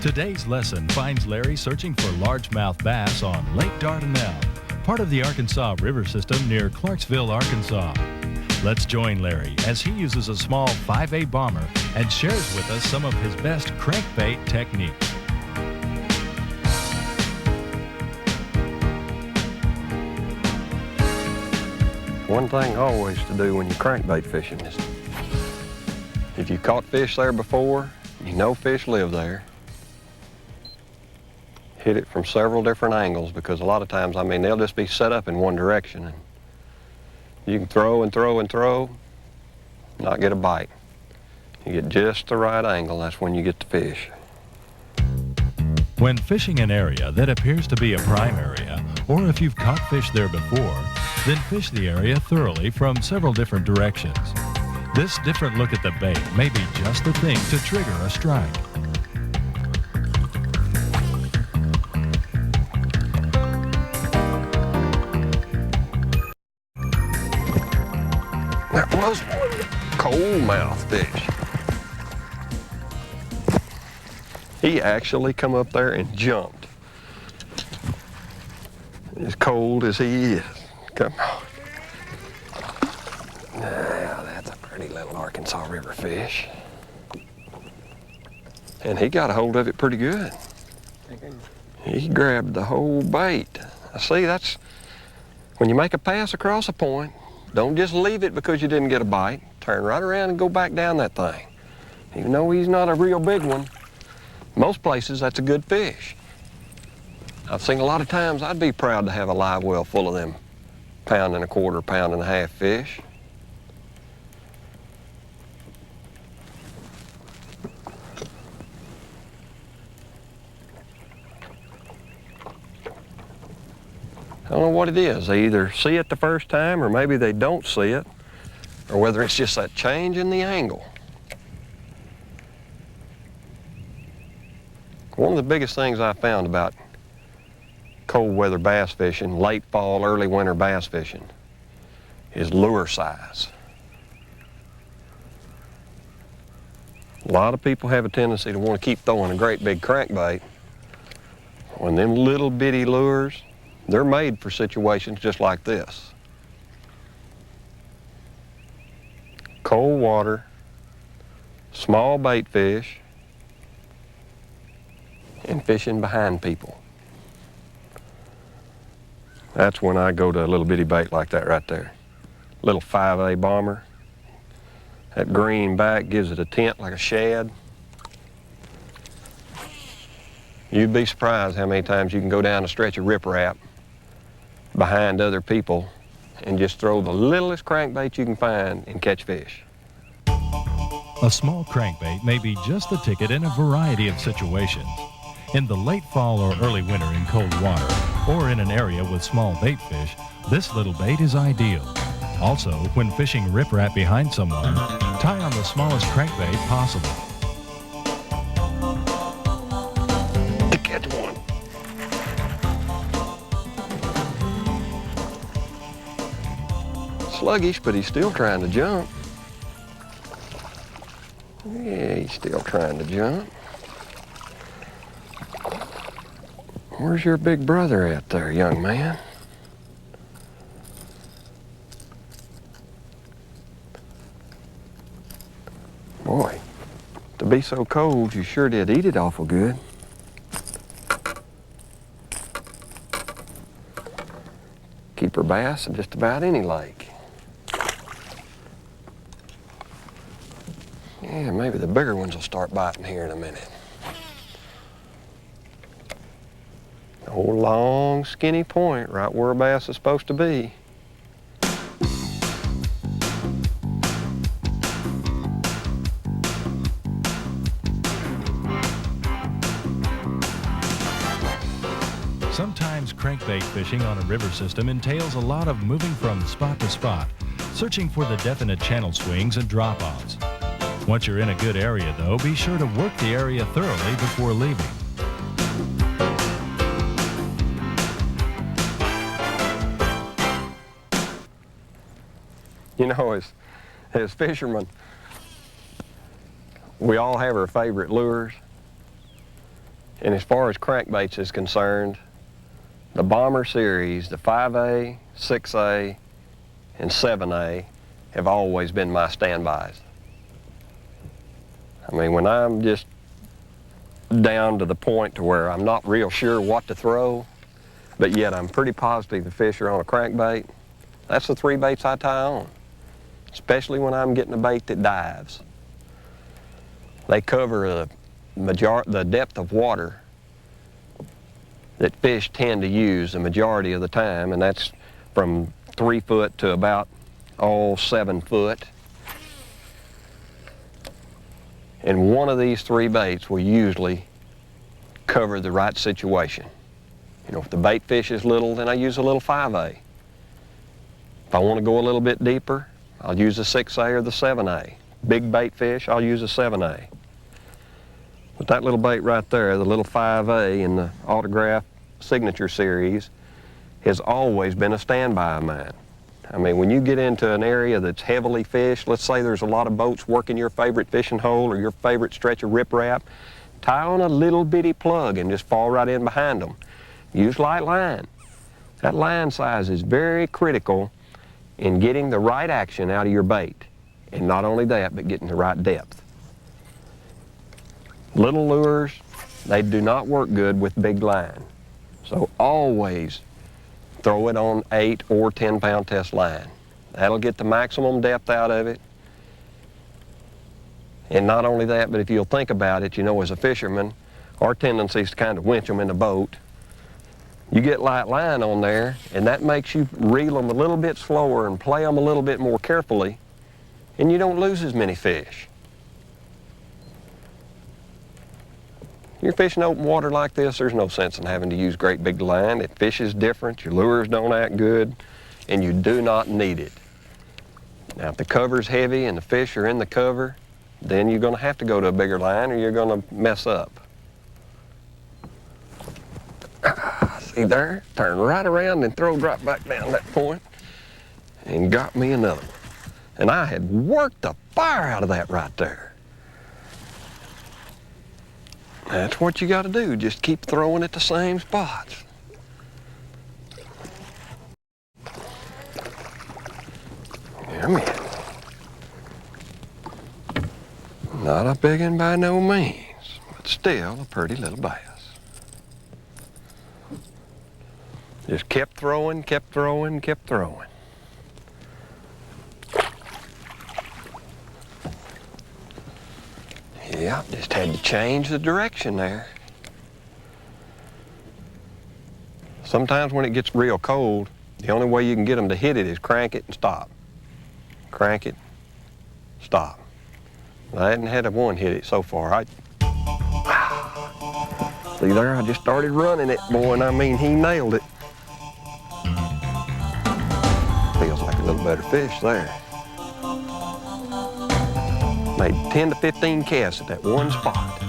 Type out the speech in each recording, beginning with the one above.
Today's lesson finds Larry searching for largemouth bass on Lake Dardanelle, part of the Arkansas River system near Clarksville, Arkansas. Let's join Larry as he uses a small 5A bomber and shares with us some of his best crankbait techniques. One thing always to do when you're crankbait fishing is, if you caught fish there before, you know fish live there, hit it from several different angles, because a lot of times, I mean, they'll just be set up in one direction and you can throw and throw and throw, not get a bite. You get just the right angle, that's when you get the fish. When fishing an area that appears to be a prime area, or if you've caught fish there before, then fish the area thoroughly from several different directions. This different look at the bait may be just the thing to trigger a strike. That was cold-mouth fish. He actually come up there and jumped. As cold as he is. Come on. Now, that's a pretty little Arkansas River fish. And he got a hold of it pretty good. He grabbed the whole bait. See, that's when you make a pass across a point, don't just leave it because you didn't get a bite. Turn right around and go back down that thing. Even though he's not a real big one, most places that's a good fish. I've seen a lot of times I'd be proud to have a live well full of them pound and a quarter, pound and a half fish. I don't know what it is. They either see it the first time or maybe they don't see it, or whether it's just that change in the angle. One of the biggest things I found about cold weather bass fishing, late fall, early winter bass fishing, is lure size. A lot of people have a tendency to want to keep throwing a great big crankbait when them little bitty lures, they're made for situations just like this. Cold water, small bait fish, and fishing behind people. That's when I go to a little bitty bait like that right there. Little 5A bomber. That green back gives it a tint like a shad. You'd be surprised how many times you can go down a stretch of riprap behind other people and just throw the littlest crankbait you can find and catch fish. A small crankbait may be just the ticket in a variety of situations. In the late fall or early winter in cold water, or in an area with small bait fish, this little bait is ideal. Also, when fishing riprap behind someone, tie on the smallest crankbait possible. To catch one. Sluggish, but he's still trying to jump. Yeah, he's still trying to jump. Where's your big brother at there, young man? Boy, to be so cold, you sure did eat it awful good. Keeper bass in just about any lake. Yeah, maybe the bigger ones will start biting here in a minute. Old long skinny point right where a bass is supposed to be. Sometimes crankbait fishing on a river system entails a lot of moving from spot to spot, searching for the definite channel swings and drop-offs. Once you're in a good area, though, be sure to work the area thoroughly before leaving. You know, as fishermen, we all have our favorite lures. And as far as crankbaits is concerned, the Bomber series, the 5A, 6A, and 7A have always been my standbys. I mean, when I'm just down to the point to where I'm not real sure what to throw, but yet I'm pretty positive the fish are on a crankbait, that's the 3 baits I tie on, especially when I'm getting a bait that dives. They cover the depth of water that fish tend to use the majority of the time, and that's from 3 foot to about 7 foot. And one of these 3 baits will usually cover the right situation. You know, if the bait fish is little, then I use a little 5A. If I want to go a little bit deeper, I'll use a 6A or the 7A. Big bait fish, I'll use a 7A. But that little bait right there, the little 5A in the Autograph Signature Series, has always been a standby of mine. I mean, when you get into an area that's heavily fished, let's say there's a lot of boats working your favorite fishing hole or your favorite stretch of riprap, tie on a little bitty plug and just fall right in behind them. Use light line. That line size is very critical in getting the right action out of your bait. And not only that, but getting the right depth. Little lures, they do not work good with big line. So always throw it on 8 or 10 pound test line. That'll get the maximum depth out of it. And not only that, but if you'll think about it, you know, as a fisherman, our tendency is to kind of winch them in the boat. You get light line on there, and that makes you reel them a little bit slower and play them a little bit more carefully, and you don't lose as many fish. You're fishing open water like this, there's no sense in having to use great big line. It fishes different, your lures don't act good, and you do not need it. Now, if the cover's heavy and the fish are in the cover, then you're going to have to go to a bigger line or you're going to mess up. See there? Turned right around and throwed right back down that point and got me another one. And I had worked the fire out of that right there. That's what you got to do, just keep throwing at the same spots. Come in. Not a big one by no means, but still a pretty little bass. Just kept throwing, kept throwing, kept throwing. Yeah, just had to change the direction there. Sometimes when it gets real cold, the only way you can get them to hit it is crank it and stop. Crank it, stop. I hadn't had one hit it so far. See there, I just started running it, boy, and I mean, he nailed it. Feels like a little better fish there. Made 10 to 15 casts at that one spot.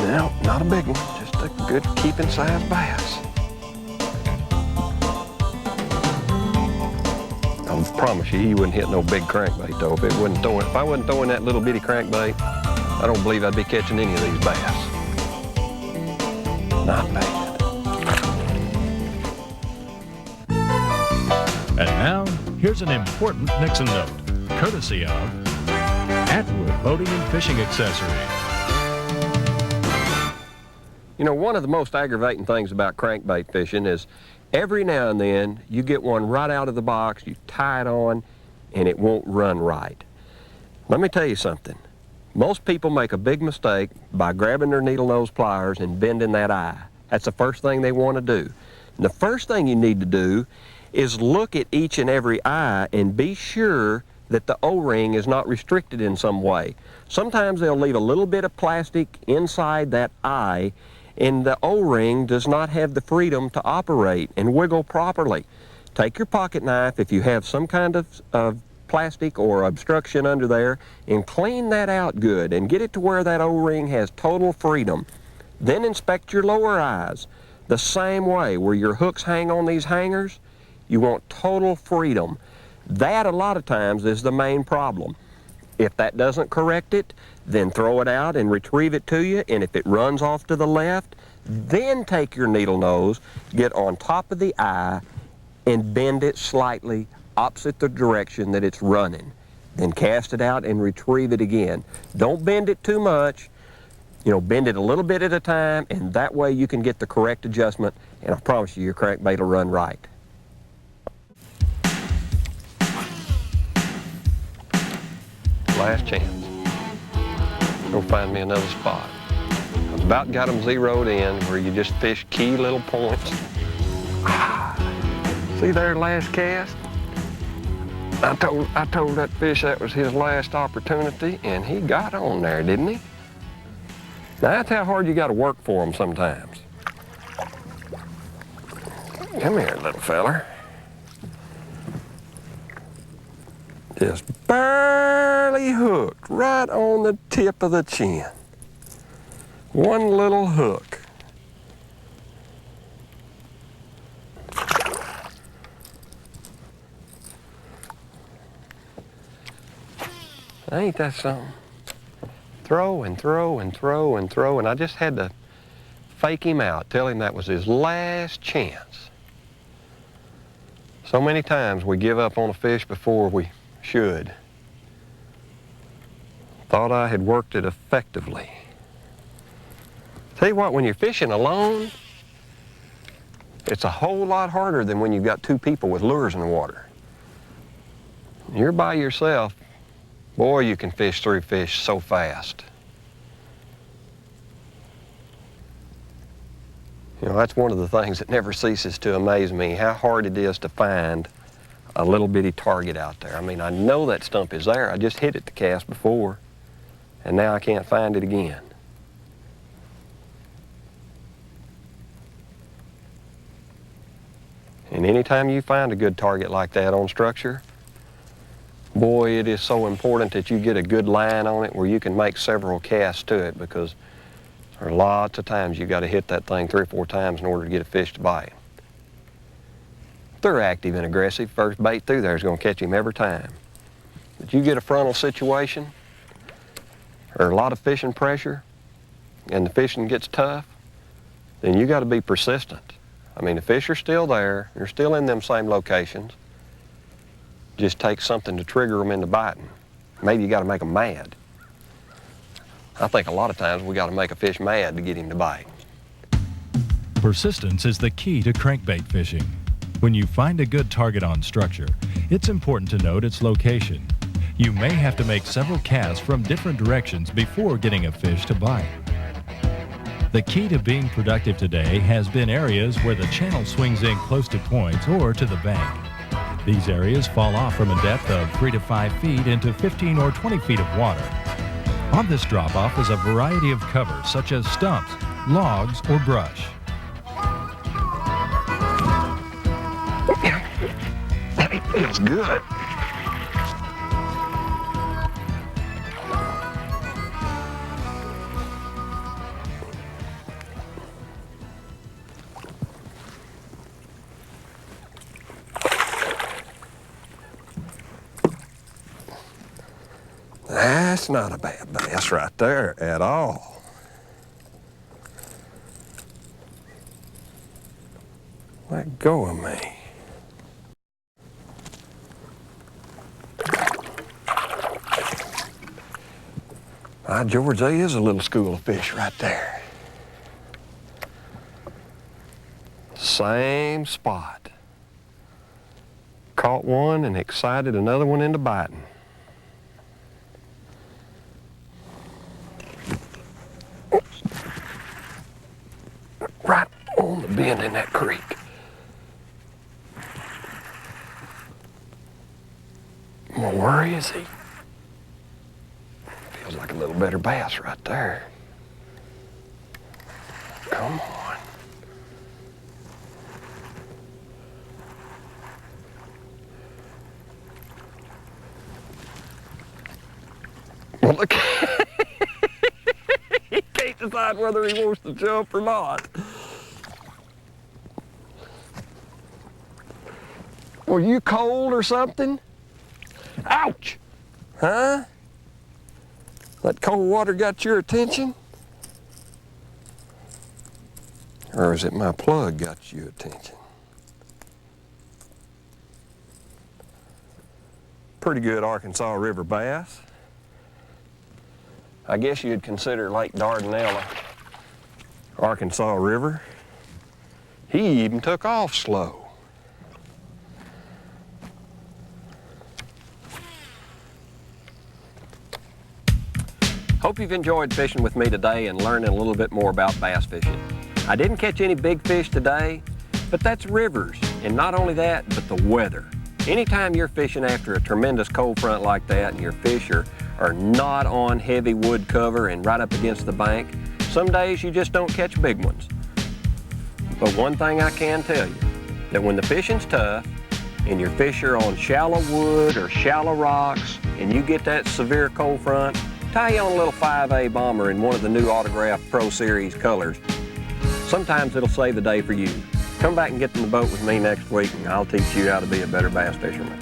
No, not a big one, just a good keeping size bass. I promise you, he wouldn't hit no big crankbait though. If I wasn't throwing that little bitty crankbait, I don't believe I'd be catching any of these bass. Not bad. And now, here's an important Nixon note, courtesy of Atwood Boating and Fishing Accessories. You know, one of the most aggravating things about crankbait fishing is every now and then you get one right out of the box, you tie it on, and it won't run right. Let me tell you something. Most people make a big mistake by grabbing their needle nose pliers and bending that eye. That's the first thing they want to do. And the first thing you need to do is look at each and every eye and be sure that the O-ring is not restricted in some way. Sometimes they'll leave a little bit of plastic inside that eye, and the O-ring does not have the freedom to operate and wiggle properly. Take your pocket knife, if you have some kind of plastic or obstruction under there, and clean that out good and get it to where that O-ring has total freedom. Then inspect your lower eyes the same way, where your hooks hang on these hangers. You want total freedom. That, a lot of times, is the main problem. If that doesn't correct it, then throw it out and retrieve it to you, and if it runs off to the left, then take your needle nose, get on top of the eye, and bend it slightly opposite the direction that it's running. Then cast it out and retrieve it again. Don't bend it too much. You know, bend it a little bit at a time, and that way you can get the correct adjustment, and I promise you, your crankbait will run right. Last chance. Go find me another spot. I've about got them zeroed in where you just fish key little points. See there, last cast? I told that fish that was his last opportunity, and he got on there, didn't he? Now that's how hard you got to work for them sometimes. Come here, little feller. Just barely hooked right on the tip of the chin. One little hook. Ain't that something? Throw and throw and throw and throw, and I just had to fake him out, tell him that was his last chance. So many times we give up on a fish before we should. Thought I had worked it effectively. Tell you what, when you're fishing alone, it's a whole lot harder than when you've got two people with lures in the water. You're by yourself, boy, you can fish through fish so fast. You know, that's one of the things that never ceases to amaze me, how hard it is to find a little bitty target out there. I mean, I know that stump is there. I just hit it to cast before, and now I can't find it again. And anytime you find a good target like that on structure, boy, it is so important that you get a good line on it where you can make several casts to it, because there are lots of times you got to hit that thing 3 or 4 times in order to get a fish to bite. If they're active and aggressive, first bait through there is going to catch him every time. But you get a frontal situation or a lot of fishing pressure and the fishing gets tough, then you got to be persistent. I mean, the fish are still there, they're still in them same locations. Just take something to trigger them into biting. Maybe you got to make them mad. I think a lot of times we got to make a fish mad to get him to bite. Persistence is the key to crankbait fishing. When you find a good target on structure, it's important to note its location. You may have to make several casts from different directions before getting a fish to bite. The key to being productive today has been areas where the channel swings in close to points or to the bank. These areas fall off from a depth of 3 to 5 feet into 15 or 20 feet of water. On this drop-off is a variety of cover, such as stumps, logs, or brush. That feels good. That's not a bad bass right there at all. Let go of me. By George, there is a little school of fish right there. Same spot. Caught one and excited another one into biting. Right on the bend in that creek. Well, where is he? Feels like a little better bass right there. Come on. Well, look. He can't decide whether he wants to jump or not. Were you cold or something? Ouch! Huh? That cold water got your attention? Or is it my plug got your attention? Pretty good Arkansas River bass. I guess you'd consider Lake Dardanelle Arkansas River. He even took off slow. Hope you've enjoyed fishing with me today and learning a little bit more about bass fishing. I didn't catch any big fish today, but that's rivers, and not only that, but the weather. Anytime you're fishing after a tremendous cold front like that and your fish are not on heavy wood cover and right up against the bank, some days you just don't catch big ones. But one thing I can tell you, that when the fishing's tough and your fish are on shallow wood or shallow rocks and you get that severe cold front, tie you on a little 5A bomber in one of the new autographed Pro Series colors. Sometimes it'll save the day for you. Come back and get in the boat with me next week and I'll teach you how to be a better bass fisherman.